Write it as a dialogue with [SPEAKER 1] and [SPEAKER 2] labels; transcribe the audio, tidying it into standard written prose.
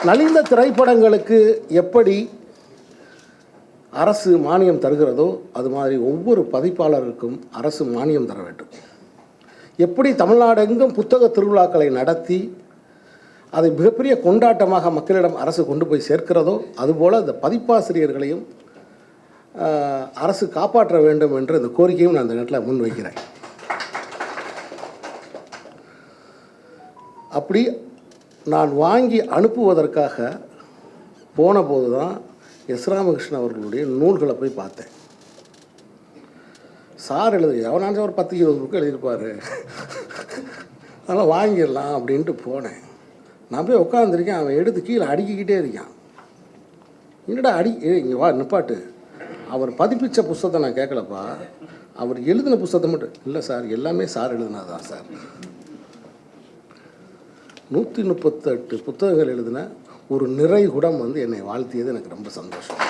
[SPEAKER 1] நலிந்த திரைப்படங்களுக்கு எப்படி அரசு மானியம் தருகிறதோ அது மாதிரி ஒவ்வொரு பதிப்பாளருக்கும் அரசு மானியம் தர வேண்டும். எப்படி தமிழ்நாடு எங்கும் புத்தக திருவிழாக்களை நடத்தி அதை மிகப்பெரிய கொண்டாட்டமாக மக்களிடம் அரசு கொண்டு போய் சேர்க்கிறதோ அதுபோல் இந்த பதிப்பாசிரியர்களையும் அரசு காப்பாற்ற வேண்டும் என்ற இந்த கோரிக்கையும் நான் இந்த நேரத்தில் முன்வைக்கிறேன். அப்படி நான் வாங்கி அனுப்புவதற்காக போன போது தான் எஸ் ராமகிருஷ்ணன் அவர்களுடைய நூல்களை போய் பார்த்தேன். சார் எவனாச்சும் ஒரு 10-20 புக்கு எழுதியிருப்பார், அதெல்லாம் வாங்கிடலாம் அப்படின்ட்டு போனேன். நான் போய் உட்காந்துருக்கேன், அவன் எடுத்து கீழே அடுக்கிக்கிட்டே இருக்கான். என்னடா இங்கே வா நிப்பாட்டு, அவர் பதிப்பித்த புஸ்தகத்தை நான் கேட்கலப்பா, அவர் எழுதின புஸ்தகத்தை மட்டும். இல்லை சார், எல்லாமே சார் எழுதினதான் சார். 138 புத்தகங்கள் எழுதின ஒரு நிறைகுடம் என்னை வாழ்த்தியது எனக்கு ரொம்ப சந்தோஷம்.